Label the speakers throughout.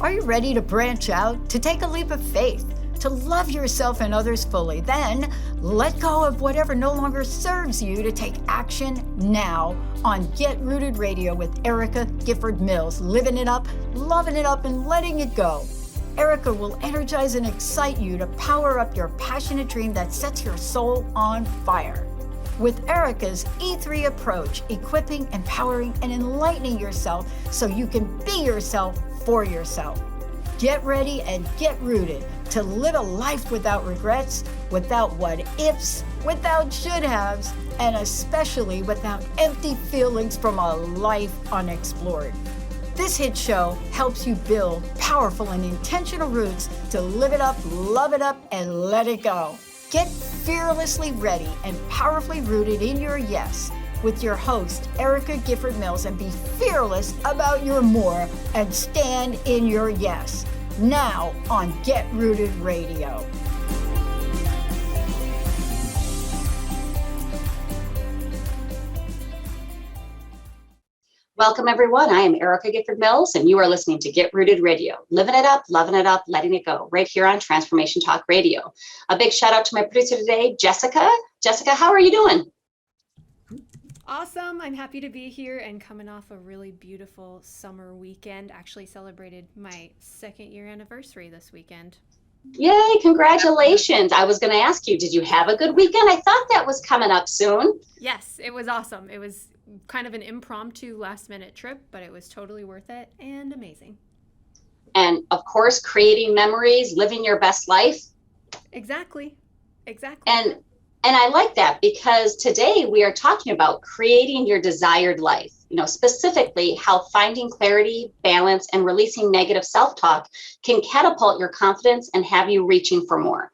Speaker 1: Are you ready to branch out, to take a leap of faith, to love yourself and others fully? Then let go of whatever no longer serves you to take action now on Get Rooted Radio with Erica Gifford Mills, living it up, loving it up, and letting it go. Erica will energize and excite you to power up your passionate dream that sets your soul on fire. With Erica's E3 approach, equipping, empowering, and enlightening yourself so you can be yourself for yourself. Get ready and get rooted to live a life without regrets, without what ifs, without should haves, and especially without empty feelings from a life unexplored. This hit show helps you build powerful and intentional roots to live it up, love it up, and let it go. Get fearlessly ready and powerfully rooted in your yes with your host, Erica Gifford Mills, and be fearless about your more and stand in your yes. Now on Get Rooted Radio.
Speaker 2: Welcome, everyone. I am Erica Gifford Mills, and you are listening to Get Rooted Radio. Living it up, loving it up, letting it go, right here on Transformation Talk Radio. A big shout out to my producer today, Jessica. Jessica, how are you doing?
Speaker 3: Awesome. I'm happy to be here and coming off a really beautiful summer weekend. Actually celebrated my 2nd year anniversary this weekend.
Speaker 2: Yay, congratulations. I was going to ask you, did you have a good weekend? I thought that was coming up soon.
Speaker 3: Yes, it was awesome. It was kind of an impromptu last minute trip, but it was totally worth it and amazing.
Speaker 2: And of course, creating memories, living your best life.
Speaker 3: Exactly.
Speaker 2: And I like that because today we are talking about creating your desired life, specifically how finding clarity, balance, and releasing negative self-talk can catapult your confidence and have you reaching for more.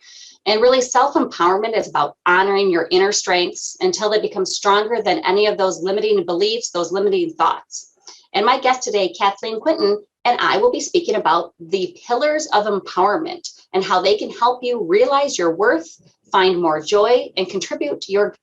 Speaker 2: And really, self-empowerment is about honoring your inner strengths until they become stronger than any of those limiting beliefs, those limiting thoughts. And my guest today, Kathleen Quinton, and I will be speaking about the pillars of empowerment and how they can help you realize your worth, find more joy, and contribute to your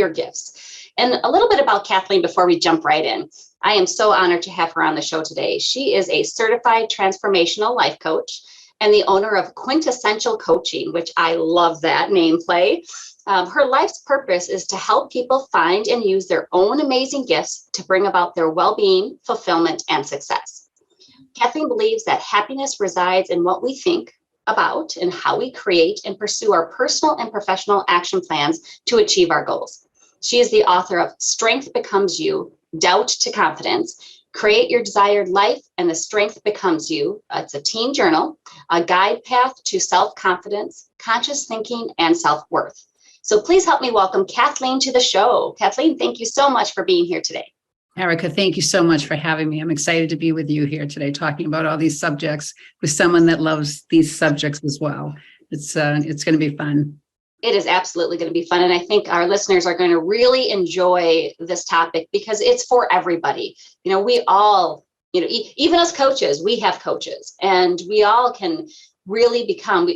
Speaker 2: gifts. And a little bit about Kathleen before we jump right in. I am so honored to have her on the show today. She is a certified transformational life coach and the owner of Quintessential Coaching, which I love that name play. Her life's purpose is to help people find and use their own amazing gifts to bring about their well-being, fulfillment, and success. Kathleen believes that happiness resides in what we think about and how we create and pursue our personal and professional action plans to achieve our goals. She is the author of Strength Becomes You, Doubt to Confidence, Create Your Desired Life, and The Strength Becomes You. It's a teen journal, a guide path to self-confidence, conscious thinking, and self-worth. So please help me welcome Kathleen to the show. Kathleen, thank you so much for being here today.
Speaker 4: Erica, thank you so much for having me. I'm excited to be with you here today, talking about all these subjects with someone that loves these subjects as well. It's going to be fun.
Speaker 2: It is absolutely going to be fun. And I think our listeners are going to really enjoy this topic because it's for everybody. We all, even as coaches, we have coaches, and we all can really become,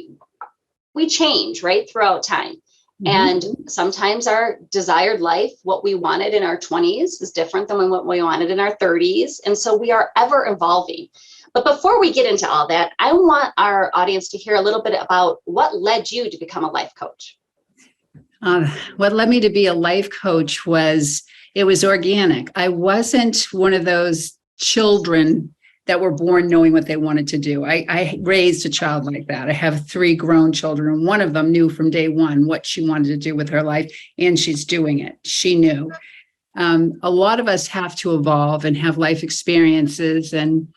Speaker 2: we change, right, throughout time. And sometimes our desired life, what we wanted in our 20s is different than what we wanted in our 30s. And so we are ever evolving. But before we get into all that, I want our audience to hear a little bit about what led you to become a life coach.
Speaker 4: What led me to be a life coach was organic. I wasn't one of those children that were born knowing what they wanted to do. I raised a child like that. I have 3 grown children, and one of them knew from day one what she wanted to do with her life, and she's doing it. She knew. A lot of us have to evolve and have life experiences and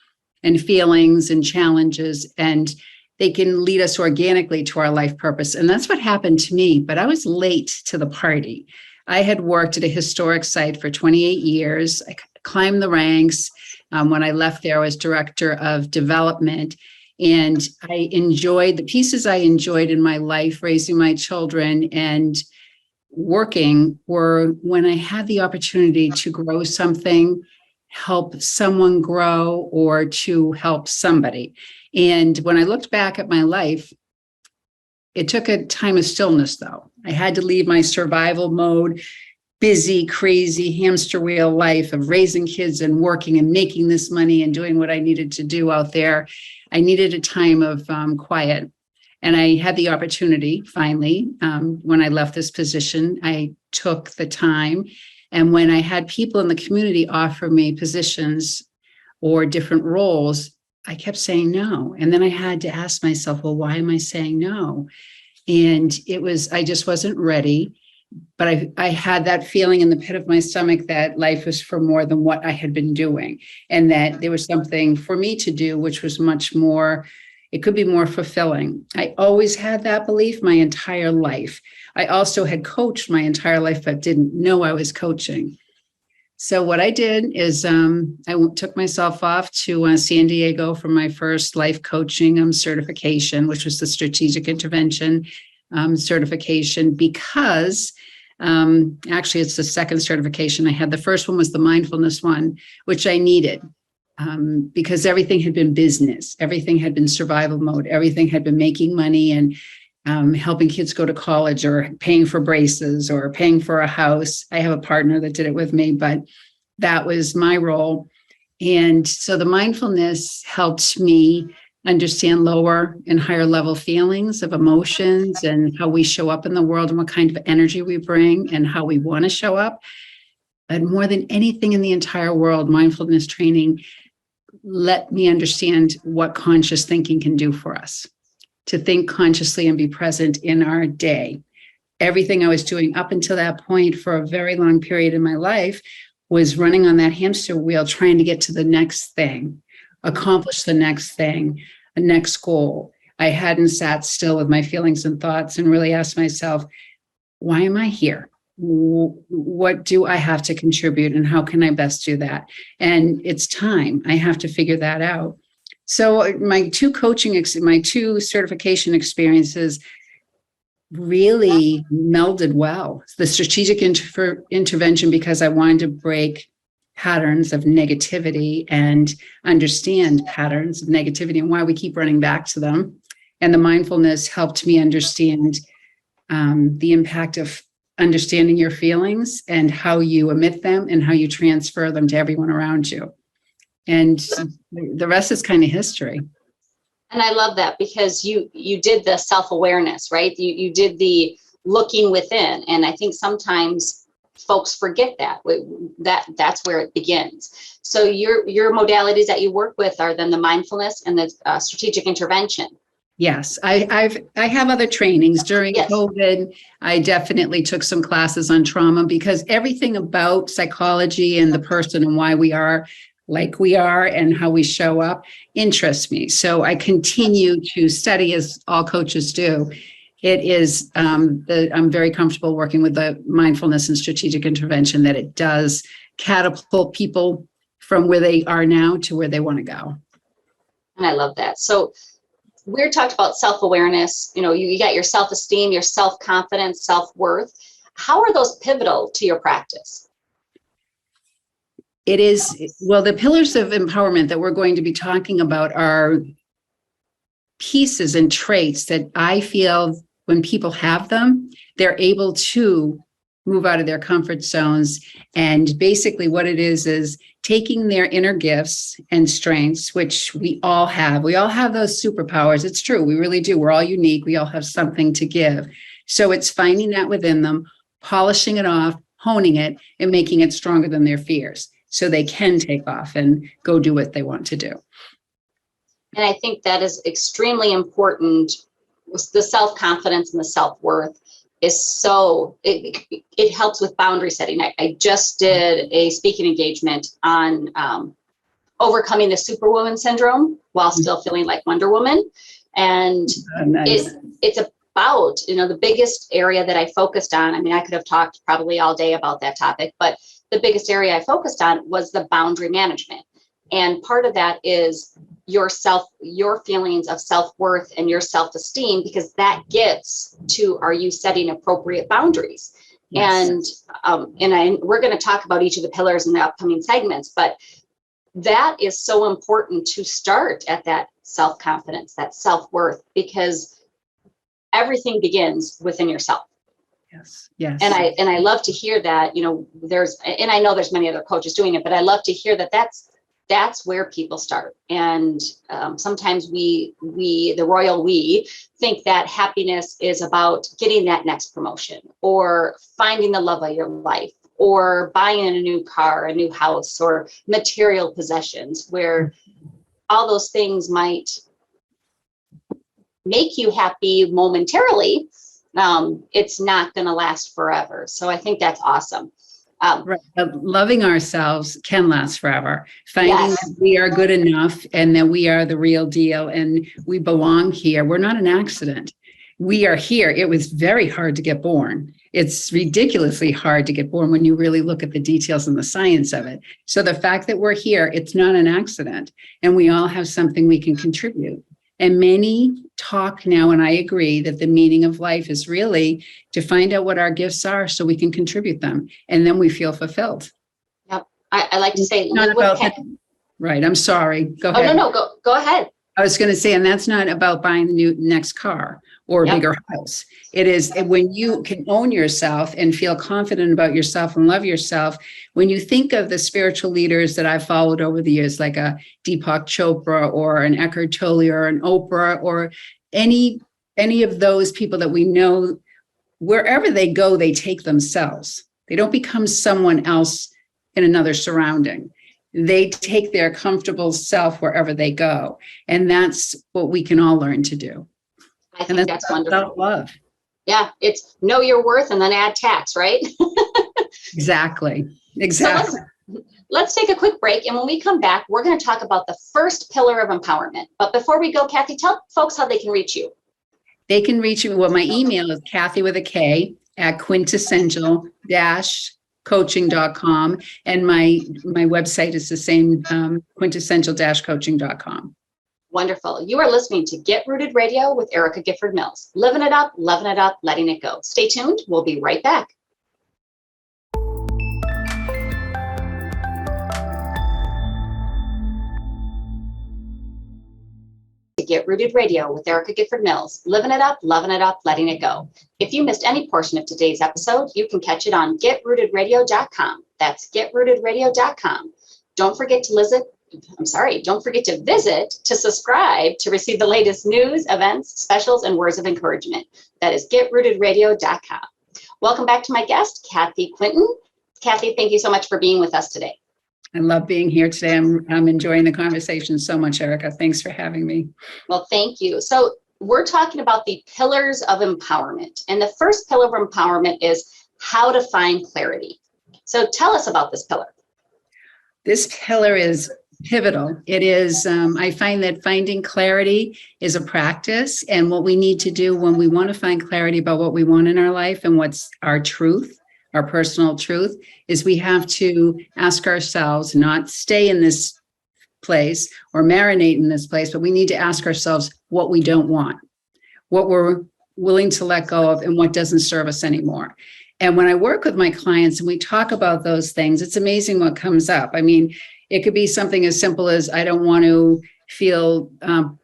Speaker 4: feelings and challenges, and they can lead us organically to our life purpose. And that's what happened to me, but I was late to the party. I had worked at a historic site for 28 years. I climbed the ranks. When I left there, I was director of development, and I enjoyed the pieces I enjoyed in my life, raising my children and working, were when I had the opportunity to grow something, help someone grow, or to help somebody. And when I looked back at my life, It took a time of stillness, though. I had to leave my survival mode, busy, crazy hamster wheel life of raising kids and working and making this money and doing what I needed to do out there. I needed a time of quiet. And I had the opportunity, finally, when I left this position, I took the time. And when I had people in the community offer me positions or different roles, I kept saying no. And then I had to ask myself, well, why am I saying no? And I just wasn't ready. But I had that feeling in the pit of my stomach that life was for more than what I had been doing, and that there was something for me to do, which was much more, it could be more fulfilling. I always had that belief my entire life. I also had coached my entire life, but didn't know I was coaching. So what I did is I took myself off to San Diego for my first life coaching certification, which was the strategic intervention certification, because actually it's the second certification I had. The first one was the mindfulness one, which I needed because everything had been business. Everything had been survival mode. Everything had been making money and helping kids go to college or paying for braces or paying for a house. I have a partner that did it with me, but that was my role. And so the mindfulness helped me understand lower and higher level feelings of emotions and how we show up in the world and what kind of energy we bring and how we want to show up. But more than anything in the entire world, mindfulness training let me understand what conscious thinking can do for us, to think consciously and be present in our day. Everything I was doing up until that point for a very long period in my life was running on that hamster wheel, trying to get to the next thing, accomplish the next thing, the next goal. I hadn't sat still with my feelings and thoughts and really asked myself, why am I here? What do I have to contribute and how can I best do that? And it's time. I have to figure that out. So my two certification experiences really melded well. The strategic intervention, because I wanted to break patterns of negativity and understand patterns of negativity and why we keep running back to them. And the mindfulness helped me understand the impact of understanding your feelings and how you emit them and how you transfer them to everyone around you. And the rest is kind of history.
Speaker 2: And I love that because you did the self-awareness, right? You did the looking within. And I think sometimes folks forget that's where it begins. So your modalities that you work with are then the mindfulness and the strategic intervention.
Speaker 4: Yes, I have other trainings. During COVID, I definitely took some classes on trauma because everything about psychology and the person and why we are like we are and how we show up interests me. So I continue to study, as all coaches do. It is, I'm very comfortable working with the mindfulness and strategic intervention, that it does catapult people from where they are now to where they want to go.
Speaker 2: And I love that. So we talked about self-awareness. You got your self-esteem, your self-confidence, self-worth. How are those pivotal to your practice?
Speaker 4: It is, well, the pillars of empowerment that we're going to be talking about are pieces and traits that I feel when people have them, they're able to move out of their comfort zones. And basically what it is taking their inner gifts and strengths, which we all have. We all have those superpowers. It's true. We really do. We're all unique. We all have something to give. So it's finding that within them, polishing it off, honing it, and making it stronger than their fears, so they can take off and go do what they want to do.
Speaker 2: And I think that is extremely important. The self-confidence and the self-worth is it helps with boundary setting. I just did a speaking engagement on overcoming the superwoman syndrome while still feeling like Wonder Woman. And
Speaker 4: nice.
Speaker 2: It's about, the biggest area that I focused on. I mean, I could have talked probably all day about that topic, but the biggest area I focused on was the boundary management. And part of that is your feelings of self-worth and your self-esteem, because that gets to, are you setting appropriate boundaries? Yes. And we're going to talk about each of the pillars in the upcoming segments, but that is so important to start at that self-confidence, that self-worth, because everything begins within yourself.
Speaker 4: Yes. Yes.
Speaker 2: And I love to hear that, and I know there's many other coaches doing it, but I love to hear that that's where people start. And sometimes we, the royal we, think that happiness is about getting that next promotion or finding the love of your life or buying a new car, a new house, or material possessions, where all those things might make you happy momentarily. It's not going to last forever. So I think that's awesome.
Speaker 4: Right. Loving ourselves can last forever. Finding
Speaker 2: Yes.
Speaker 4: that we are good enough and that we are the real deal and we belong here. We're not an accident. We are here. It was very hard to get born. It's ridiculously hard to get born when you really look at the details and the science of it. So the fact that we're here, it's not an accident. And we all have something we can contribute. And many talk now, and I agree that the meaning of life is really to find out what our gifts are so we can contribute them. And then we feel fulfilled.
Speaker 2: Yep. I like to say,
Speaker 4: Not about right. I'm sorry. Go ahead.
Speaker 2: No, go ahead.
Speaker 4: I was going to say, and that's not about buying the next car or a bigger house. It is when you can own yourself and feel confident about yourself and love yourself. When you think of the spiritual leaders that I've followed over the years, like a Deepak Chopra or an Eckhart Tolle or an Oprah or any of those people that we know, wherever they go, they take themselves. They don't become someone else in another surrounding. They take their comfortable self wherever they go. And that's what we can all learn to do.
Speaker 2: I think that's wonderful.
Speaker 4: Self-love.
Speaker 2: Yeah, it's know your worth and then add tax, right?
Speaker 4: Exactly.
Speaker 2: So let's take a quick break. And when we come back, we're going to talk about the first pillar of empowerment. But before we go, Kathy, tell folks how they can reach you.
Speaker 4: They can reach me. Well, my email is Kathy with a K at quintessential-coaching.com. And my website is the same, quintessential-coaching.com.
Speaker 2: Wonderful. You are listening to Get Rooted Radio with Erica Gifford Mills. Living it up, loving it up, letting it go. Stay tuned. We'll be right back. Get Rooted Radio with Erica Gifford Mills. Living it up, loving it up, letting it go. If you missed any portion of today's episode, you can catch it on getrootedradio.com. That's getrootedradio.com. Don't forget to visit to subscribe to receive the latest news, events, specials, and words of encouragement. That is getrootedradio.com. Welcome back to my guest, Kathleen Quinton. Kathy, thank you so much for being with us today.
Speaker 4: I love being here today. I'm enjoying the conversation so much, Erica. Thanks for having me.
Speaker 2: Well, thank you. So we're talking about the pillars of empowerment. And the first pillar of empowerment is how to find clarity. So tell us about this pillar.
Speaker 4: This pillar is pivotal. It is, I find that finding clarity is a practice. And what we need to do when we want to find clarity about what we want in our life and what's our truth, our personal truth, is we have to ask ourselves, not stay in this place or marinate in this place, but we need to ask ourselves what we don't want, what we're willing to let go of, and what doesn't serve us anymore. And when I work with my clients and we talk about those things, it's amazing what comes up. I mean, it could be something as simple as I don't want to feel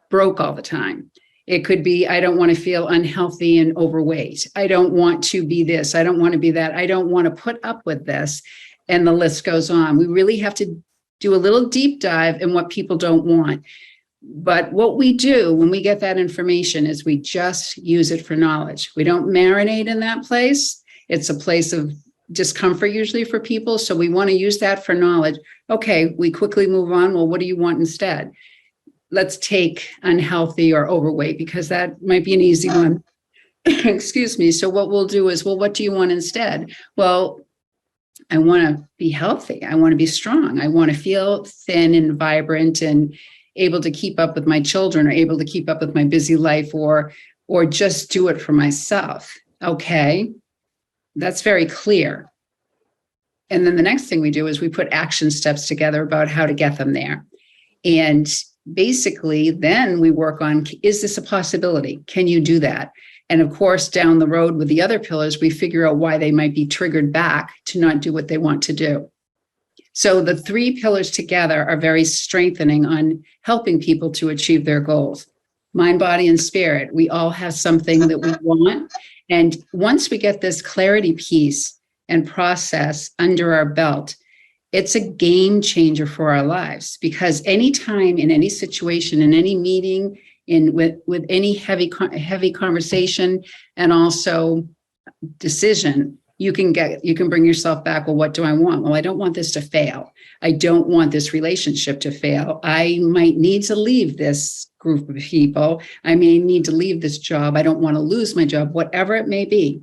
Speaker 4: broke all the time. It could be, I don't want to feel unhealthy and overweight. I don't want to be this. I don't want to be that. I don't want to put up with this. And the list goes on. We really have to do a little deep dive in what people don't want. But what we do when we get that information is we just use it for knowledge. We don't marinate in that place. It's a place of discomfort usually for people. So we want to use that for knowledge. Okay, we quickly move on. Well, what do you want instead? Let's take unhealthy or overweight because that might be an easy one. Excuse me. So what we'll do is, well, what do you want instead? Well, I want to be healthy. I want to be strong. I want to feel thin and vibrant and able to keep up with my children or able to keep up with my busy life or just do it for myself. Okay, that's very clear. And then the next thing we do is we put action steps together about how to get them there. And basically, then we work on, is this a possibility? Can you do that? And of course, down the road with the other pillars, we figure out why they might be triggered back to not do what they want to do. So the three pillars together are very strengthening on helping people to achieve their goals. mind, body, and spirit. We all have something that we want. And once we get this clarity piece and process under our belt, it's a game changer for our lives, because anytime in any situation, in any meeting, with any heavy conversation and also decision, you can bring yourself back. Well, what do I want? Well, I don't want this to fail. I don't want this relationship to fail. I might need to leave this group of people. I may need to leave this job. I don't want to lose my job, whatever it may be.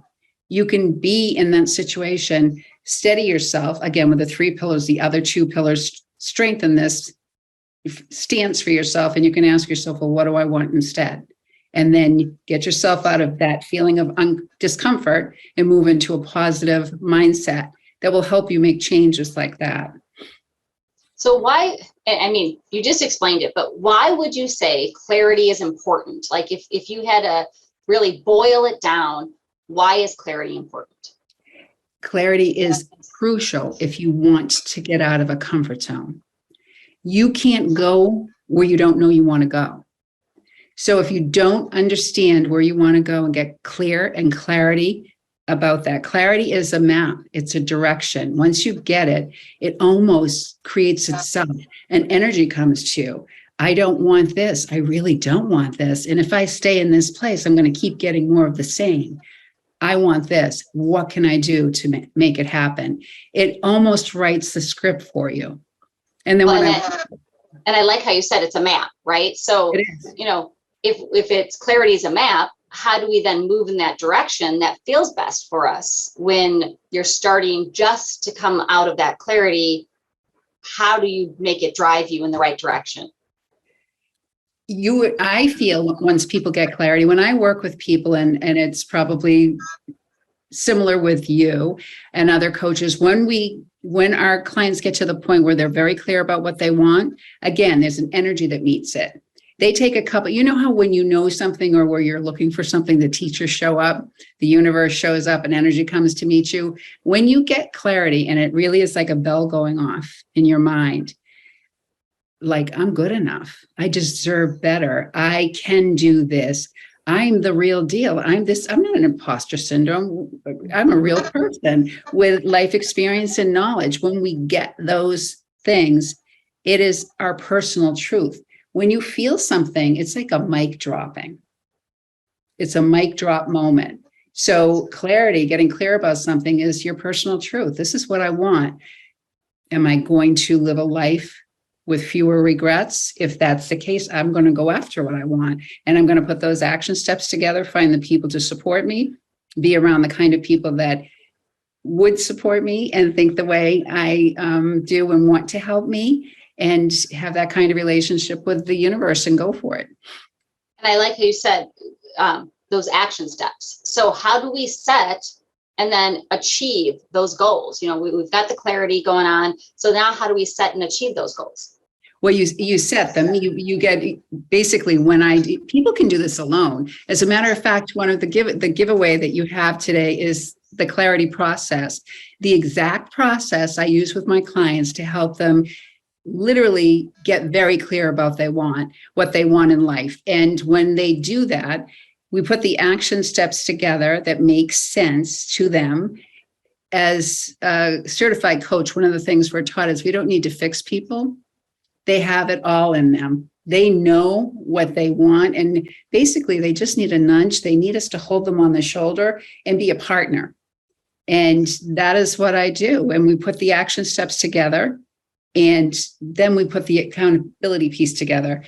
Speaker 4: You can be in that situation, steady yourself, again, with the 3 pillars, the other 2 pillars, strengthen this stance for yourself. And you can ask yourself, well, what do I want instead? And then get yourself out of that feeling of discomfort and move into a positive mindset that will help you make changes like that.
Speaker 2: So why, I mean, you just explained it, but why would you say clarity is important? Like if you had to really boil it down, why is clarity important?
Speaker 4: Clarity is crucial if you want to get out of a comfort zone. You can't go where you don't know you want to go. So if you don't understand where you want to go and get clear and clarity about that, clarity is a map. It's a direction. Once you get it, it almost creates itself. An energy comes to you. I don't want this. I really don't want this. And if I stay in this place, I'm going to keep getting more of the same. I want this. What can I do to make it happen? It almost writes the script for you. And then
Speaker 2: and I like how you said it's a map, right? So, you know, if it's clarity is a map, how do we then move in that direction that feels best for us when you're starting just to come out of that clarity? How do you make it drive you in the right direction?
Speaker 4: I feel once people get clarity, when I work with people, and it's probably similar with you and other coaches, when our clients get to the point where they're very clear about what they want, again, there's an energy that meets it. They take a couple, you know how when you know something or where you're looking for something, the teachers show up, the universe shows up, and energy comes to meet you. When you get clarity, and it really is like a bell going off in your mind, like, I'm good enough. I deserve better. I can do this. I'm the real deal. I'm not an imposter syndrome. I'm a real person with life experience and knowledge. When we get those things, it is our personal truth. When you feel something, it's like a mic dropping. It's a mic drop moment. So clarity, getting clear about something, is your personal truth. This is what I want. Am I going to live a life with fewer regrets? If that's the case, I'm going to go after what I want. And I'm going to put those action steps together, find the people to support me, be around the kind of people that would support me and think the way I do and want to help me, and have that kind of relationship with the universe and go for it.
Speaker 2: And I like how you said those action steps. So how do we set and then achieve those goals? You know, we've got the clarity going on. So now how do we set and achieve those goals?
Speaker 4: Well, you set them. You get basically people can do this alone. As a matter of fact, one of the giveaway that you have today is the clarity process. The exact process I use with my clients to help them literally get very clear about what they want in life. And when they do that, we put the action steps together that make sense to them. As a certified coach, one of the things we're taught is we don't need to fix people. They have it all in them. They know what they want. And basically, they just need a nudge. They need us to hold them on the shoulder and be a partner. And that is what I do. And we put the action steps together. And then we put the accountability piece together,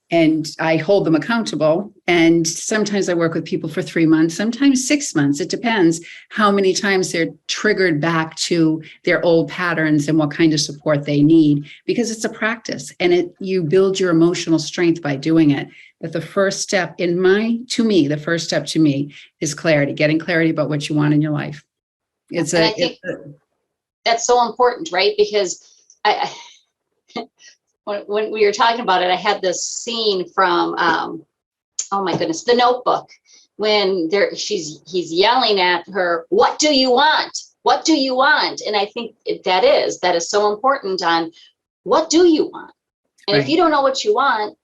Speaker 4: and I hold them accountable. And sometimes I work with people for 3 months, sometimes 6 months. It depends how many times they're triggered back to their old patterns and what kind of support they need, because it's a practice, and you build your emotional strength by doing it. But the first step the first step to me is clarity, getting clarity about what you want in your life.
Speaker 2: I think that's so important, right? Because when we were talking about it, I had this scene from, oh my goodness, The Notebook, when he's yelling at her, "What do you want? What do you want?" And I think that is so important on what do you want? And
Speaker 4: right.
Speaker 2: If you don't know what you want,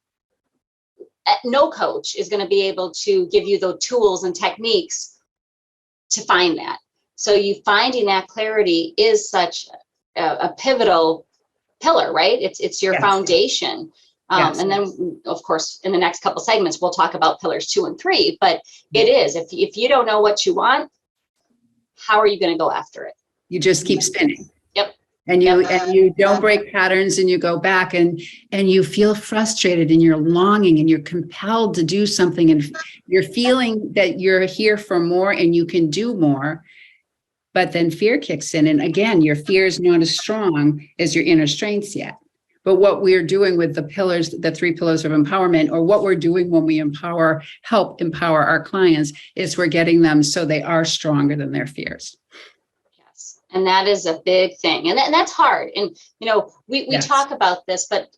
Speaker 2: no coach is going to be able to give you the tools and techniques to find that. So you finding that clarity is such a pivotal pillar, right? It's your foundation. And then, of course, in the next couple segments, we'll talk about pillars 2 and 3. But it is, if you don't know what you want, how are you going to go after it?
Speaker 4: You just keep spinning.
Speaker 2: Yep.
Speaker 4: And you don't break patterns, and you go back and you feel frustrated, and you're longing, and you're compelled to do something, and you're feeling that you're here for more and you can do more. But then fear kicks in. And again, your fear is not as strong as your inner strengths yet. But what we're doing with the pillars, the 3 pillars of empowerment, or what we're doing when we help empower our clients, is we're getting them so they are stronger than their fears.
Speaker 2: Yes. And that is a big thing. And that's hard. And, we talk about this, but,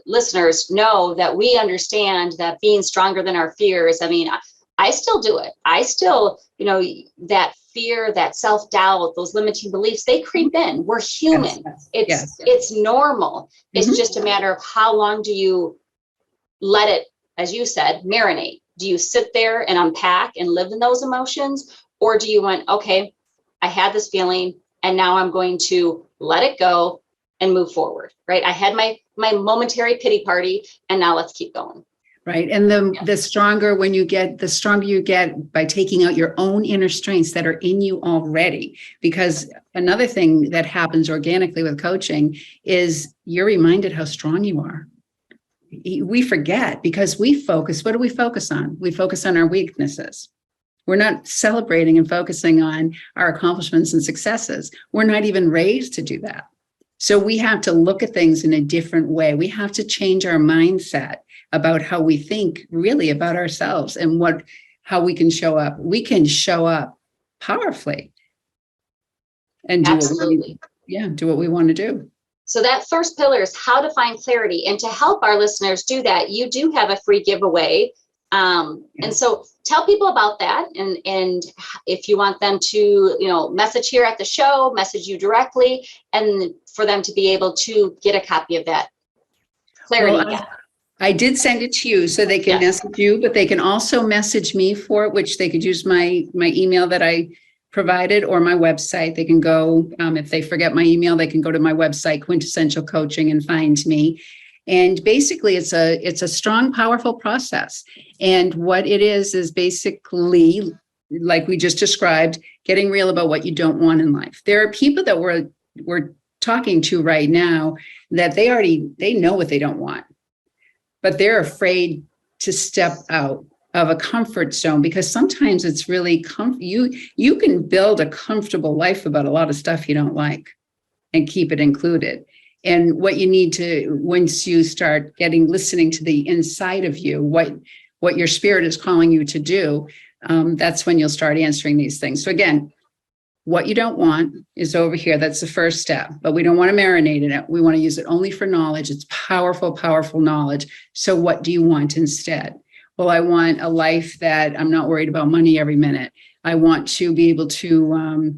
Speaker 2: listeners know that we understand that being stronger than our fears. I mean, I still do it. I still, that fear, that self-doubt, those limiting beliefs, they creep in. We're human. It's normal. It's just a matter of how long do you let it, as you said, marinate? Do you sit there and unpack and live in those emotions? Or do you want, okay, I had this feeling and now I'm going to let it go and move forward, right? I had my momentary pity party and now let's keep going.
Speaker 4: Right. And the stronger you get by taking out your own inner strengths that are in you already. Because another thing that happens organically with coaching is you're reminded how strong you are. We forget because we focus. What do we focus on? We focus on our weaknesses. We're not celebrating and focusing on our accomplishments and successes. We're not even raised to do that. So we have to look at things in a different way. We have to change our mindset about how we think really about ourselves and how we can show up. We can show up powerfully and do what we want to do.
Speaker 2: So that first pillar is how to find clarity. And to help our listeners do that, you do have a free giveaway. And so tell people about that. And if you want them to, message here at the show, message you directly, and for them to be able to get a copy of that clarity.
Speaker 4: I did send it to you so they can message you, but they can also message me for it, which they could use my email that I provided or my website. They can go, if they forget my email, they can go to my website, Quintessential Coaching, and find me. And basically it's a strong, powerful process. And what it is basically, like we just described, getting real about what you don't want in life. There are people that we're talking to right now that they know what they don't want, but they're afraid to step out of a comfort zone because sometimes it's really you can build a comfortable life about a lot of stuff you don't like and keep it included. And what you need to, once you start listening to the inside of you, what your spirit is calling you to do, that's when you'll start answering these things. So again, what you don't want is over here. That's the first step, but we don't want to marinate in it. We want to use it only for knowledge. It's powerful, powerful knowledge. So what do you want instead? Well, I want a life that I'm not worried about money every minute. I want to be able to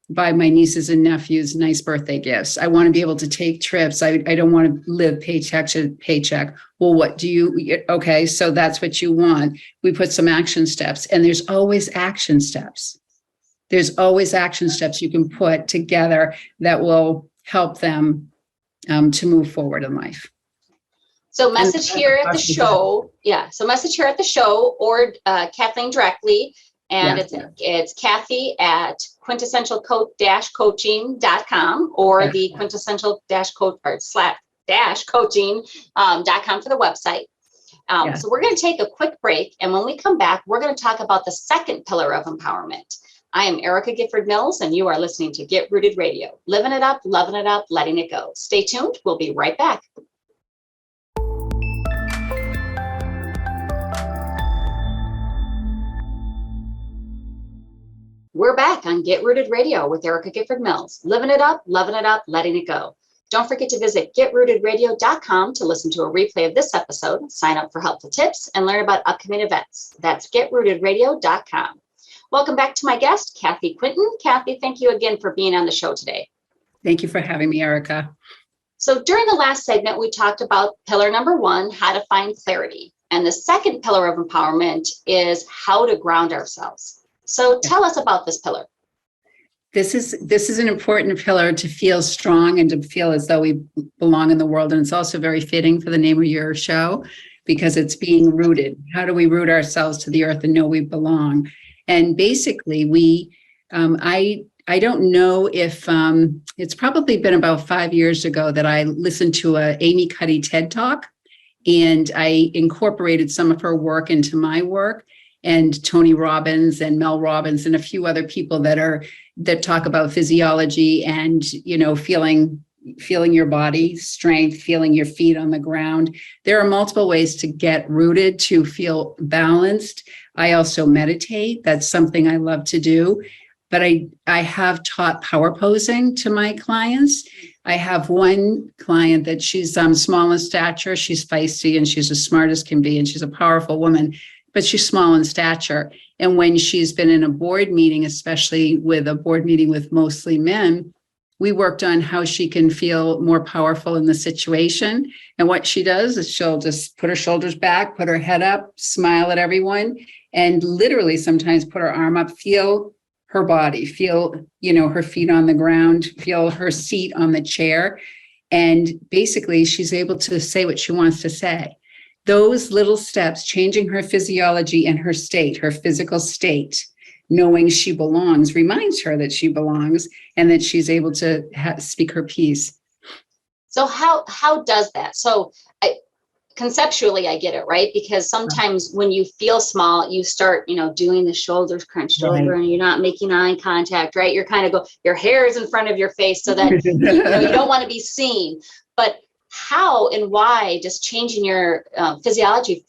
Speaker 4: buy my nieces and nephews nice birthday gifts. I want to be able to take trips. I don't want to live paycheck to paycheck. Well, okay, so that's what you want. We put some action steps, and there's always action steps. There's always action steps you can put together that will help them to move forward in life.
Speaker 2: So message here at the show. Yeah. So message here at the show or Kathleen directly. And it's Kathy at quintessential-coaching.com or the quintessential-coaching.com for the website. So we're going to take a quick break. And when we come back, we're going to talk about the second pillar of empowerment. I am Erica Gifford Mills, and you are listening to Get Rooted Radio. Living it up, loving it up, letting it go. Stay tuned. We'll be right back. We're back on Get Rooted Radio with Erica Gifford Mills. Living it up, loving it up, letting it go. Don't forget to visit getrootedradio.com to listen to a replay of this episode, sign up for helpful tips, and learn about upcoming events. That's getrootedradio.com. Welcome back to my guest, Kathy Quinton. Kathy, thank you again for being on the show today.
Speaker 4: Thank you for having me, Erica.
Speaker 2: So during the last segment, we talked about pillar number 1, how to find clarity. And the second pillar of empowerment is how to ground ourselves. So tell us about this pillar.
Speaker 4: This is an important pillar to feel strong and to feel as though we belong in the world. And it's also very fitting for the name of your show, because it's being rooted. How do we root ourselves to the earth and know we belong? And basically, I don't know if it's probably been about 5 years ago that I listened to a Amy Cuddy TED Talk, and I incorporated some of her work into my work, and Tony Robbins and Mel Robbins and a few other people that talk about physiology and, feeling your body, strength, feeling your feet on the ground. There are multiple ways to get rooted, to feel balanced. I also meditate. That's something I love to do. But I have taught power posing to my clients. I have one client that she's small in stature. She's feisty and she's as smart as can be. And she's a powerful woman, but she's small in stature. And when she's been in a board meeting, especially with a board meeting with mostly men, we worked on how she can feel more powerful in the situation. And what she does is she'll just put her shoulders back, put her head up, smile at everyone, and literally sometimes put her arm up, feel her body, feel, her feet on the ground, feel her seat on the chair. And basically she's able to say what she wants to say. Those little steps, changing her physiology and her state, her physical state, knowing she belongs, reminds her that she belongs and that she's able to speak her piece.
Speaker 2: So how does that? So conceptually, I get it, right? Because sometimes when you feel small, you start, doing the shoulders crunched over and you're not making eye contact, right? You're kind of your hair is in front of your face so that you don't want to be seen. But how and why does changing your physiology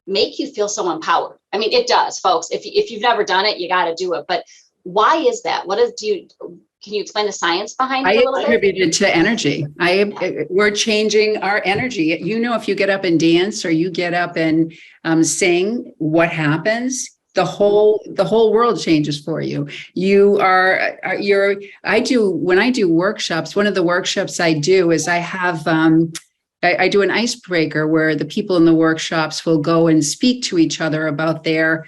Speaker 2: make you feel so empowered? I mean, it does, folks. If you've never done it, you got to do it. But why is that? Can you explain the science behind it a little bit? I attribute
Speaker 4: it to energy. We're changing our energy. If you get up and dance or you get up and sing, what happens? The whole world changes for you. When I do workshops, one of the workshops I do is I have, I do an icebreaker where the people in the workshops will go and speak to each other about their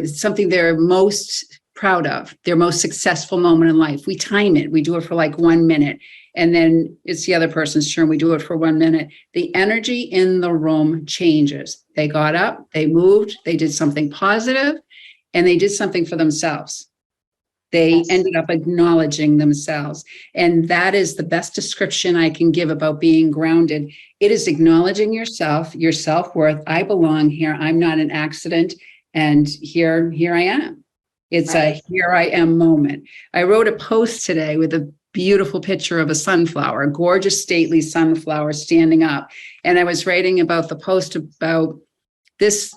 Speaker 4: something they're most proud of, their most successful moment in life. We time it. We do it for like 1 minute. And then it's the other person's turn. We do it for 1 minute. The energy in the room changes. They got up, they moved, they did something positive, and they did something for themselves. They ended up acknowledging themselves. And that is the best description I can give about being grounded. It is acknowledging yourself, your self-worth. I belong here. I'm not an accident. And here I am. It's a here I am moment. I wrote a post today with a beautiful picture of a sunflower, a gorgeous, stately sunflower standing up. And I was writing about the post about this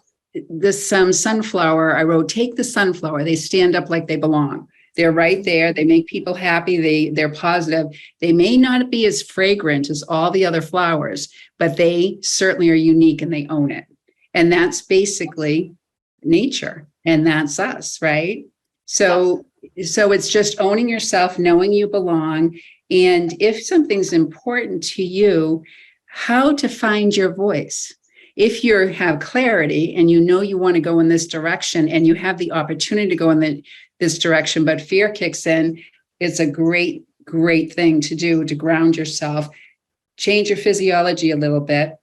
Speaker 4: sunflower. I wrote, take the sunflower. They stand up like they belong. They're right there. They make people happy. They're positive. They may not be as fragrant as all the other flowers, but they certainly are unique and they own it. And that's basically nature. And that's us, right? So it's just owning yourself, knowing you belong. And if something's important to you, how to find your voice. If you have clarity and you want to go in this direction and you have the opportunity to go in this direction, but fear kicks in, it's a great, great thing to do to ground yourself, change your physiology a little bit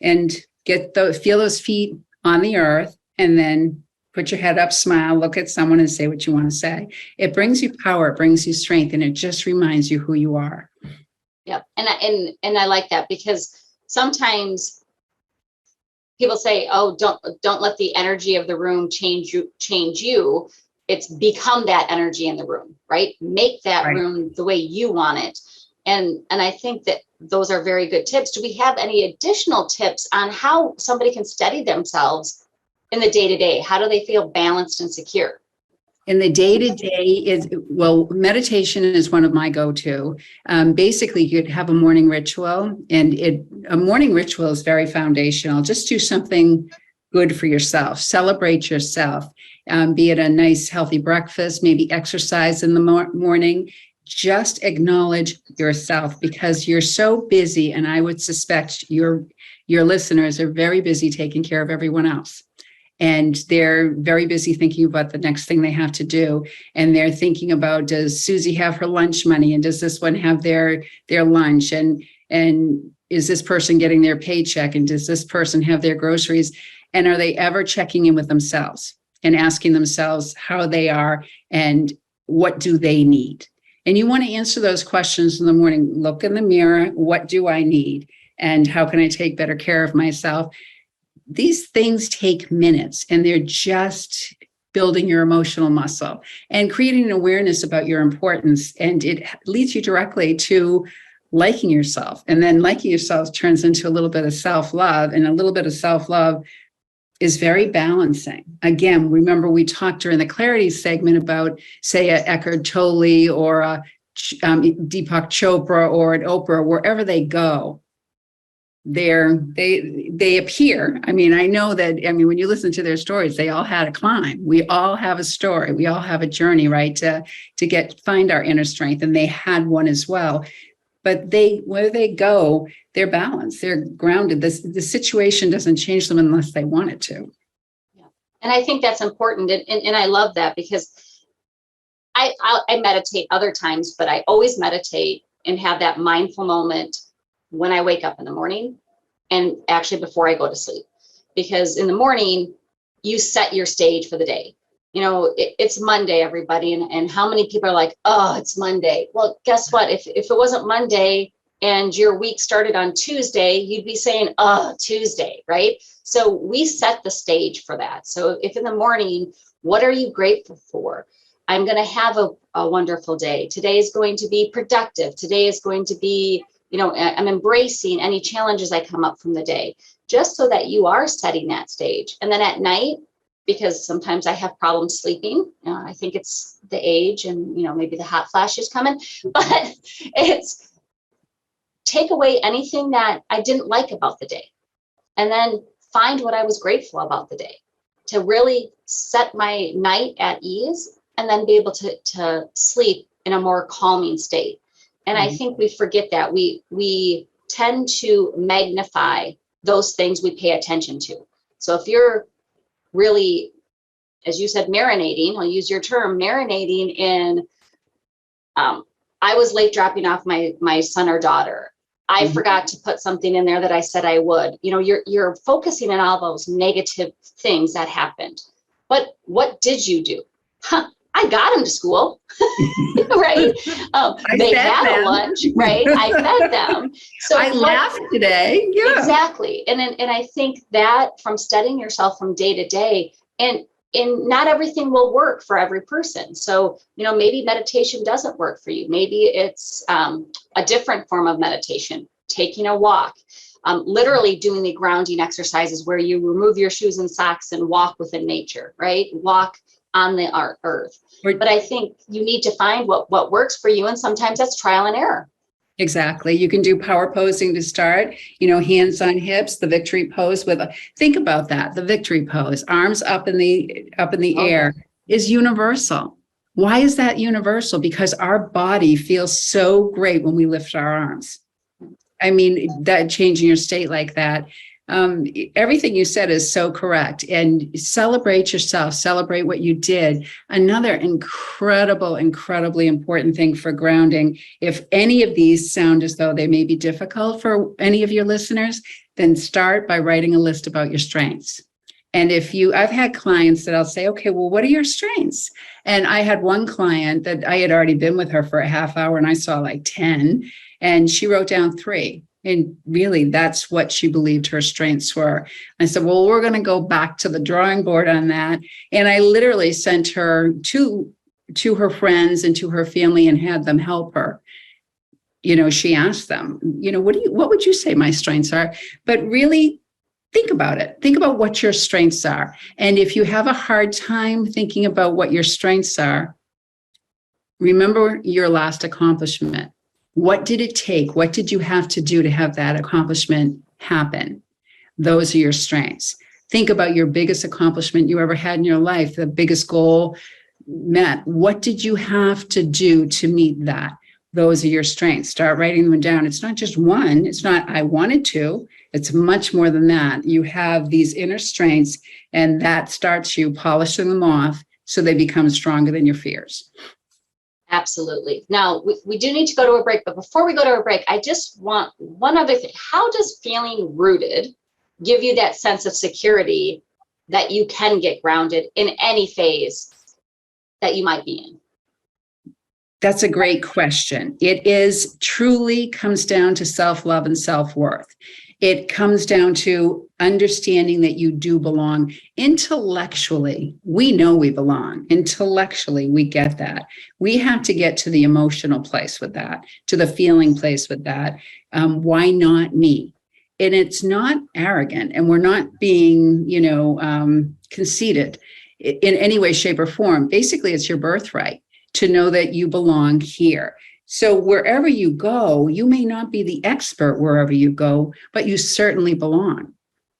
Speaker 4: and feel those feet on the earth, and then put your head up, smile, look at someone and say what you want to say. It brings you power, it brings you strength, and it just reminds you who you are.
Speaker 2: Yeah. And I like that, because sometimes people say, oh, don't let the energy of the room change you. It's become that energy in the room, right? Make that room the way you want it. And I think that those are very good tips. Do we have any additional tips on how somebody can steady themselves in the day-to-day? How do they feel balanced and secure?
Speaker 4: In the day-to-day meditation is one of my go-to. Basically, you'd have a morning ritual, and a morning ritual is very foundational. Just do something good for yourself. Celebrate yourself. Be it a nice, healthy breakfast, maybe exercise in the morning. Just acknowledge yourself, because you're so busy, and I would suspect you're your listeners are very busy taking care of everyone else. And they're very busy thinking about the next thing they have to do. And they're thinking about, does Susie have her lunch money? And does this one have their lunch? And is this person getting their paycheck? And does this person have their groceries? And are they ever checking in with themselves and asking themselves how they are and what do they need? And you want to answer those questions in the morning. Look in the mirror. What do I need? And how can I take better care of myself? These things take minutes, and they're just building your emotional muscle and creating an awareness about your importance. And it leads you directly to liking yourself. And then liking yourself turns into a little bit of self-love, and a little bit of self-love is very balancing. Again, remember we talked during the clarity segment about, say, a Eckhart Tolle or a Deepak Chopra or an Oprah. Wherever they go, they appear. I mean, I know that, when you listen to their stories, they all had a climb. We all have a story. We all have a journey, right? To find our inner strength. And they had one as well. But where they go, they're balanced, they're grounded. The situation doesn't change them unless they want it to.
Speaker 2: Yeah. And I think that's important. And I love that, because I meditate other times, but I always meditate and have that mindful moment when I wake up in the morning, and actually before I go to sleep. Because in the morning, you set your stage for the day. It's Monday, everybody. And how many people are like, oh, it's Monday. Well, guess what? If it wasn't Monday and your week started on Tuesday, you'd be saying, oh, Tuesday, right? So we set the stage for that. So if in the morning, what are you grateful for? I'm going to have a wonderful day. Today is going to be productive. Today is going to be, I'm embracing any challenges that come up from the day, just so that you are setting that stage. And then at night, because sometimes I have problems sleeping. I think it's the age and, maybe the hot flash is coming, but it's take away anything that I didn't like about the day, and then find what I was grateful about the day, to really set my night at ease, and then be able to sleep in a more calming state. And I think we forget that. We tend to magnify those things we pay attention to. So if you're really, as you said, marinating, I'll use your term, marinating in, I was late dropping off my son or daughter. I forgot to put something in there that I said I would. You're focusing on all those negative things that happened. But what did you do? I got him to school, right? They had a lunch, right? I fed them. So
Speaker 4: I laughed today. Yeah,
Speaker 2: exactly. And I think that from studying yourself from day to day, and not everything will work for every person. So, maybe meditation doesn't work for you. Maybe it's a different form of meditation, taking a walk, literally doing the grounding exercises where you remove your shoes and socks and walk within nature, right? Walk on the earth. But I think you need to find what works for you. And sometimes that's trial and error.
Speaker 4: Exactly. You can do power posing to start, hands on hips, the victory pose think about that. The victory pose, arms up in the air is universal. Why is that universal? Because our body feels so great when we lift our arms. That changing your state like that. Everything you said is so correct. And celebrate yourself, celebrate what you did. Another incredibly important thing for grounding. If any of these sound as though they may be difficult for any of your listeners, then start by writing a list about your strengths. And I've had clients that I'll say, okay, well, what are your strengths? And I had one client that I had already been with her for a half hour and I saw like 10, and she wrote down 3. And really, that's what she believed her strengths were. I said, well, we're going to go back to the drawing board on that. And I literally sent her to her friends and to her family and had them help her. She asked them, what would you say my strengths are? But really think about it. Think about what your strengths are. And if you have a hard time thinking about what your strengths are, remember your last accomplishment. What did it take? What did you have to do to have that accomplishment happen? Those are your strengths. Think about your biggest accomplishment you ever had in your life, the biggest goal met. What did you have to do to meet that? those are your strengths. Start writing them down. It's not just one. It's not, I wanted to. It's much more than that. You have these inner strengths, and that starts you polishing them off so they become stronger than your fears.
Speaker 2: Absolutely. Now, we do need to go to a break, but before we go to a break, I just want one other thing. How does feeling rooted give you that sense of security that you can get grounded in any phase that you might be in?
Speaker 4: That's a great question. It is truly comes down to self-love and self-worth. It comes down to understanding that you do belong. Intellectually, we know we belong. Intellectually, we get that. We have to get to the emotional place with that, to the feeling place with that. Why not me? And it's not arrogant, and we're not being, conceited in any way, shape, or form. Basically, it's your birthright to know that you belong here. So wherever you go, you may not be the expert wherever you go, but you certainly belong.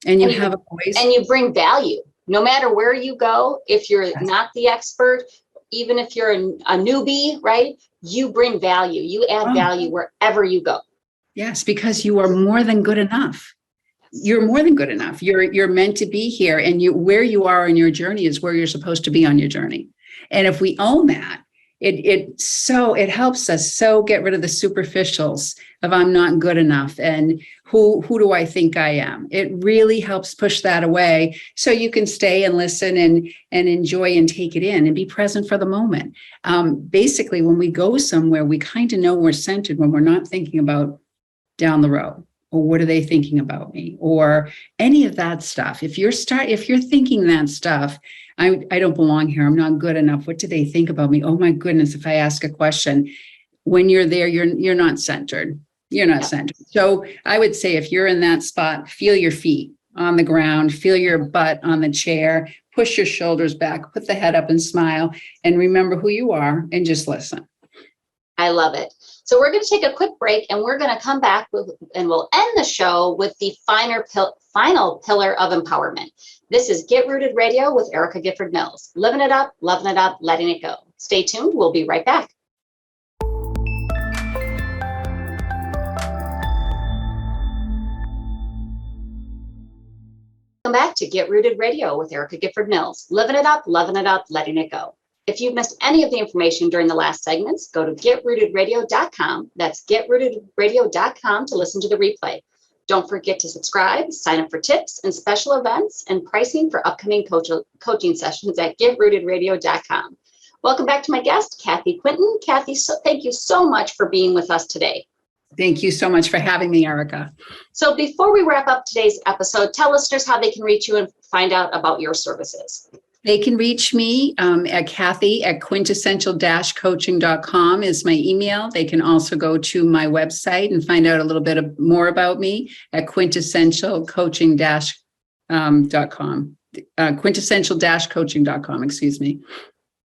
Speaker 4: And you have a voice.
Speaker 2: And you bring value. No matter where you go, if you're not the expert, even if you're a newbie, right? You bring value. You add value wherever you go.
Speaker 4: Yes, because you are more than good enough. You're more than good enough. You're meant to be here, and where you are in your journey is where you're supposed to be on your journey. And if we own that, it helps us so get rid of the superficials of I'm not good enough and who do I think I am. It really helps push that away so you can stay and listen and enjoy and take it in and be present for the moment. Basically, when we go somewhere, we kind of know we're centered when we're not thinking about down the road, or what are they thinking about me, or any of that stuff. If you're thinking that stuff, I don't belong here, I'm not good enough, what do they think about me? Oh my goodness, if I ask a question, when you're there, you're not centered. You're not centered. So I would say if you're in that spot, feel your feet on the ground, feel your butt on the chair, push your shoulders back, put the head up and smile, and remember who you are and just listen.
Speaker 2: I love it. So we're going to take a quick break, and we're going to come back and we'll end the show with the final pillar of empowerment. This is Get Rooted Radio with Erica Gifford Mills. Living it up, loving it up, letting it go. Stay tuned. We'll be right back. Welcome back to Get Rooted Radio with Erica Gifford Mills. Living it up, loving it up, letting it go. If you've missed any of the information during the last segments, go to getrootedradio.com. That's getrootedradio.com to listen to the replay. Don't forget to subscribe, sign up for tips and special events and pricing for upcoming coaching sessions at getrootedradio.com. Welcome back to my guest, Kathy Quinton. Kathy, thank you so much for being with us today.
Speaker 4: Thank you so much for having me, Erica.
Speaker 2: So before we wrap up today's episode, tell listeners how they can reach you and find out about your services.
Speaker 4: They can reach me at Kathy at quintessential-coaching.com is my email. They can also go to my website and find out a little bit more about me at quintessential-coaching.com. Quintessential-coaching.com, excuse me.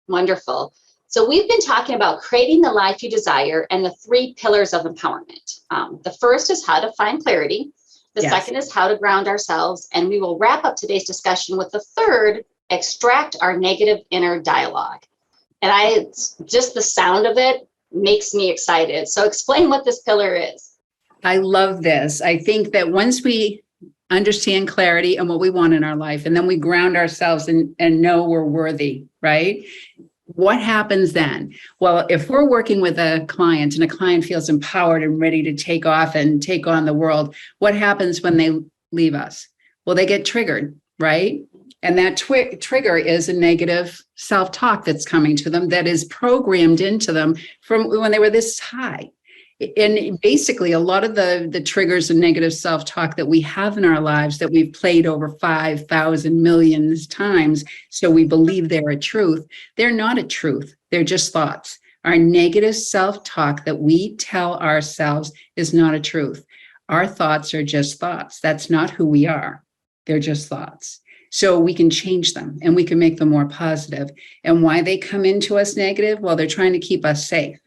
Speaker 2: Wonderful. So we've been talking about creating the life you desire and the 3 pillars of empowerment. The first is how to find clarity. The second is how to ground ourselves. And we will wrap up today's discussion with the third, extract our negative inner dialogue. And just the sound of it makes me excited. So explain what this pillar is.
Speaker 4: I love this. I think that once we understand clarity and what we want in our life, and then we ground ourselves and know we're worthy, right? What happens then? Well, if we're working with a client and a client feels empowered and ready to take off and take on the world, what happens when they leave us? Well, they get triggered, right? And that trigger is a negative self-talk that's coming to them that is programmed into them from when they were this high. And basically, a lot of the triggers and negative self-talk that we have in our lives that we've played over 5,000 million times, so we believe they're a truth, they're not a truth. They're just thoughts. Our negative self-talk that we tell ourselves is not a truth. Our thoughts are just thoughts. That's not who we are. They're just thoughts. So we can change them and we can make them more positive. And why they come into us negative? Well, they're trying to keep us safe.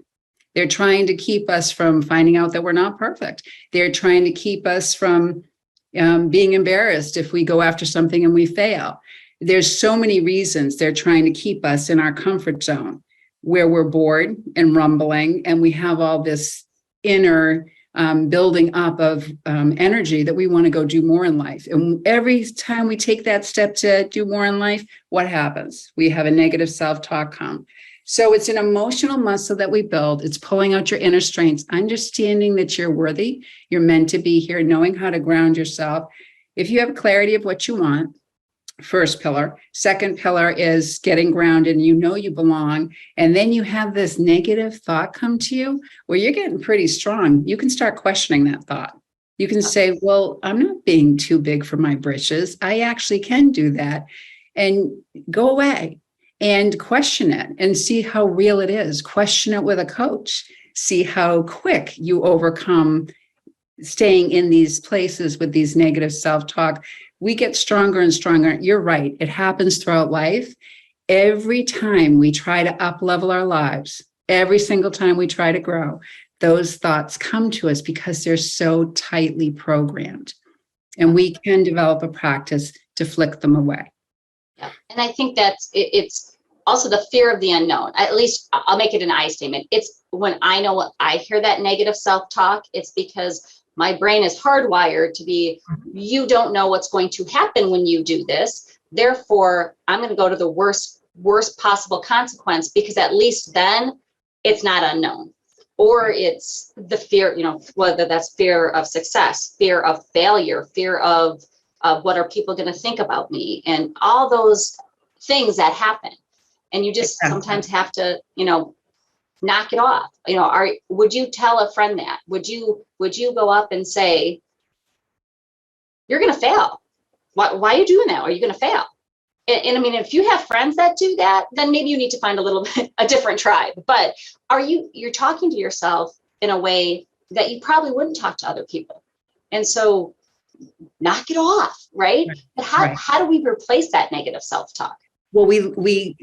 Speaker 4: They're trying to keep us from finding out that we're not perfect. They're trying to keep us from being embarrassed if we go after something and we fail. There's so many reasons they're trying to keep us in our comfort zone. where we're bored and rumbling, and we have all this inner building up of energy that we want to go do more in life. And every time we take that step to do more in life, what happens? We have a negative self-talk come. So it's an emotional muscle that we build. It's pulling out your inner strengths, understanding that you're worthy, you're meant to be here, knowing how to ground yourself. If you have clarity of what you want, first pillar. Second pillar is getting grounded and you know you belong. And then you have this negative thought come to you where you're getting pretty strong. You can start questioning that thought. You can say, well, I'm not being too big for my britches. I actually can do that. And go away and question it and see how real it is. Question it with a coach. See how quick you overcome staying in these places with these negative self-talk. We get stronger and stronger. You're right. It happens throughout life. Every time we try to up-level our lives, every single time we try to grow, those thoughts come to us because they're so tightly programmed. And we can develop a practice to flick them away.
Speaker 2: Yeah. And I think it's also the fear of the unknown. At least I'll make it an I statement. It's when I know I hear that negative self-talk, it's because my brain is hardwired to be, you don't know what's going to happen when you do this. Therefore, I'm going to go to the worst possible consequence, because at least then it's not unknown. Or it's the fear, whether that's fear of success, fear of failure, fear of what are people going to think about me, and all those things that happen. And you just sometimes have to, knock it off. Would you tell a friend that? Would you go up and say, you're going to fail? Why are you doing that? Are you going to fail? And I mean, if you have friends that do that, then maybe you need to find a different tribe. But you're talking to yourself in a way that you probably wouldn't talk to other people. And so knock it off, right? But how do we replace that negative self-talk?
Speaker 4: Well, we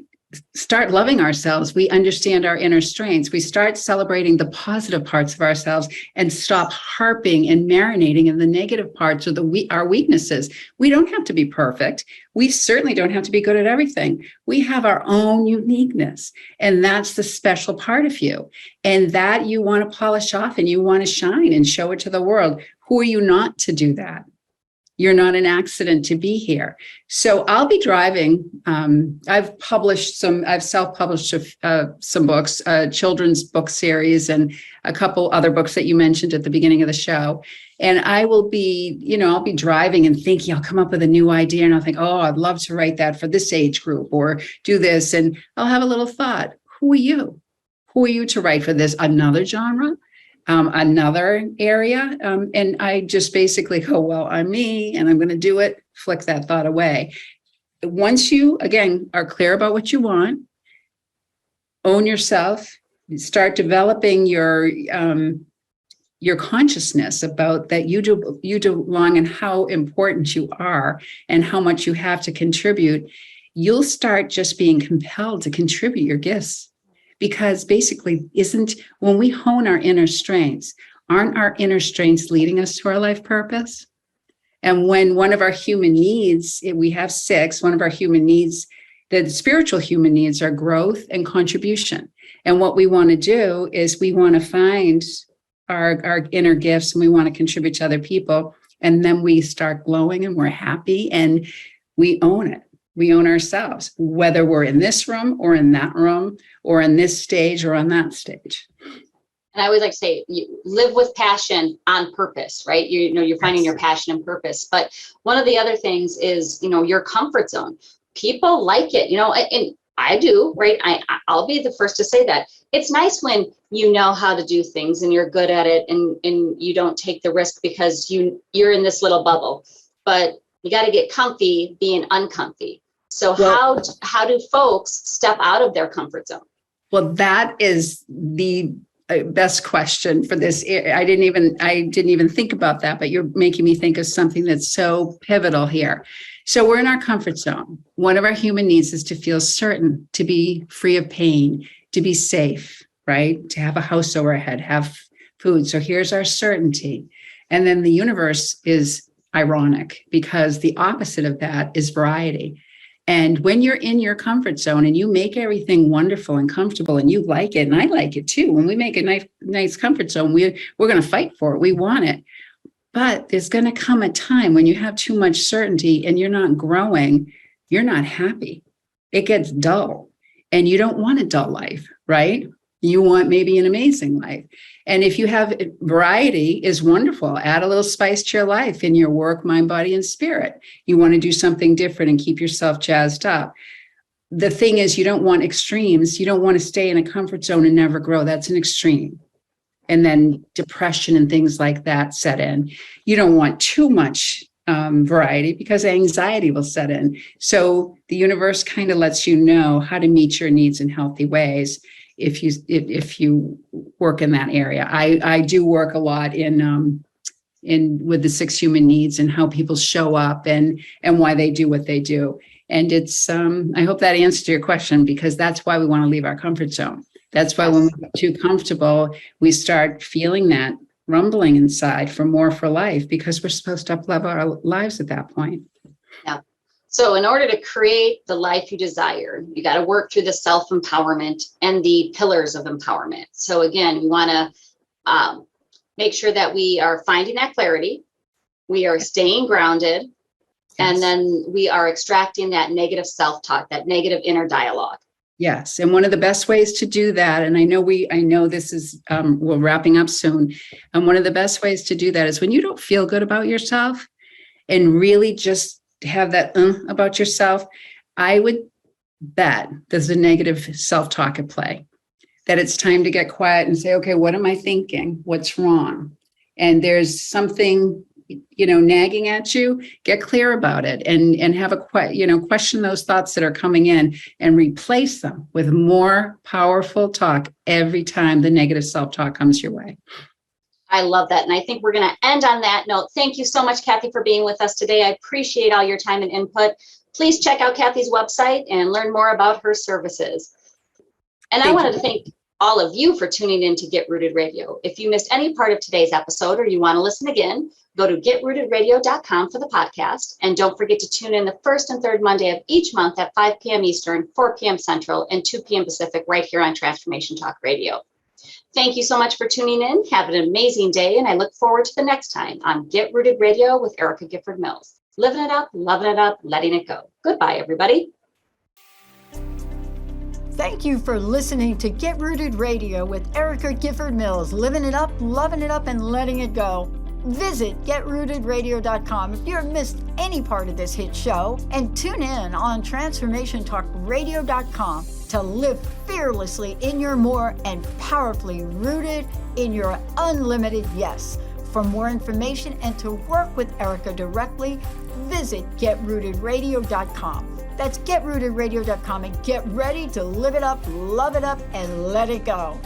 Speaker 4: start loving ourselves. We understand our inner strengths. We start celebrating the positive parts of ourselves and stop harping and marinating in the negative parts or our weaknesses. We don't have to be perfect. We certainly don't have to be good at everything. We have our own uniqueness, and that's the special part of you. And that you want to polish off and you want to shine and show it to the world. Who are you not to do that? You're not an accident to be here. So I'll be driving. I've self-published some books, a children's book series, and a couple other books that you mentioned at the beginning of the show. And I will be, I'll be driving and thinking, I'll come up with a new idea and I'll think, oh, I'd love to write that for this age group or do this. And I'll have a little thought. Who are you? Who are you to write for this? Another genre? Another area. And I just basically go, well, I'm me and I'm going to do it. Flick that thought away. Once you, again, are clear about what you want, own yourself, start developing your consciousness about that you belong and how important you are and how much you have to contribute, you'll start just being compelled to contribute your gifts. Because basically, when we hone our inner strengths, aren't our inner strengths leading us to our life purpose? And when one of our human needs, we have 6, one of our human needs, the spiritual human needs are growth and contribution. And what we want to do is we want to find our inner gifts and we want to contribute to other people. And then we start glowing and we're happy and we own it. We own ourselves, whether we're in this room or in that room or in this stage or on that stage.
Speaker 2: And I always like to say, you live with passion on purpose, right? You're finding your passion and purpose. But one of the other things is, your comfort zone. People like it, and I do, right? I'll be the first to say that. It's nice when you know how to do things and you're good at it and you don't take the risk because you're in this little bubble. But you got to get comfy being uncomfy. So how do folks step out of their comfort zone?
Speaker 4: Well, that is the best question for this. I didn't even think about that, but you're making me think of something that's so pivotal here. So we're in our comfort zone. One of our human needs is to feel certain, to be free of pain, to be safe, right? To have a house over our head, have food. So here's our certainty. And then the universe is ironic because the opposite of that is variety. And when you're in your comfort zone and you make everything wonderful and comfortable and you like it, and I like it too, when we make a nice comfort zone, we're going to fight for it. We want it. But there's going to come a time when you have too much certainty and you're not growing, you're not happy. It gets dull and you don't want a dull life, right? You want maybe an amazing life. And if you have variety is wonderful. Add a little spice to your life in your work, mind, body, and spirit. You want to do something different and keep yourself jazzed up. The thing is, you don't want extremes. You don't want to stay in a comfort zone and never grow. That's an extreme. And then depression and things like that set in. You don't want too much variety because anxiety will set in. So the universe kind of lets you know how to meet your needs in healthy ways if you work in that area. I do work a lot in with the 6 human needs and how people show up and why they do what they do. And it's I hope that answered your question, because that's why we want to leave our comfort zone. That's why when we get too comfortable, we start feeling that rumbling inside for more for life, because we're supposed to uplevel our lives at that point.
Speaker 2: Yeah. So in order to create the life you desire, you got to work through the self-empowerment and the pillars of empowerment. So again, we want to make sure that we are finding that clarity, we are staying grounded, and then we are extracting that negative self-talk, that negative inner dialogue.
Speaker 4: Yes. And one of the best ways to do that, and I know this is, we're wrapping up soon. And one of the best ways to do that is when you don't feel good about yourself and really just have that about yourself, I would bet there's a negative self-talk at play, that it's time to get quiet and say, okay, what am I thinking? What's wrong? And there's something, nagging at you, get clear about it and have question those thoughts that are coming in and replace them with more powerful talk every time the negative self-talk comes your way.
Speaker 2: I love that. And I think we're going to end on that note. Thank you so much, Kathy, for being with us today. I appreciate all your time and input. Please check out Kathy's website and learn more about her services. And I wanted to thank all of you for tuning in to Get Rooted Radio. If you missed any part of today's episode or you want to listen again, go to getrootedradio.com for the podcast. And don't forget to tune in the first and third Monday of each month at 5 p.m. Eastern, 4 p.m. Central, and 2 p.m. Pacific right here on Transformation Talk Radio. Thank you so much for tuning in. Have an amazing day, and I look forward to the next time on Get Rooted Radio with Erica Gifford Mills. Living it up, loving it up, letting it go. Goodbye, everybody.
Speaker 1: Thank you for listening to Get Rooted Radio with Erica Gifford Mills. Living it up, loving it up, and letting it go. Visit getrootedradio.com if you've missed any part of this hit show, and tune in on transformationtalkradio.com to live fearlessly in your more and powerfully rooted in your unlimited yes. For more information and to work with Erica directly, visit getrootedradio.com. That's getrootedradio.com, and get ready to live it up, love it up, and let it go.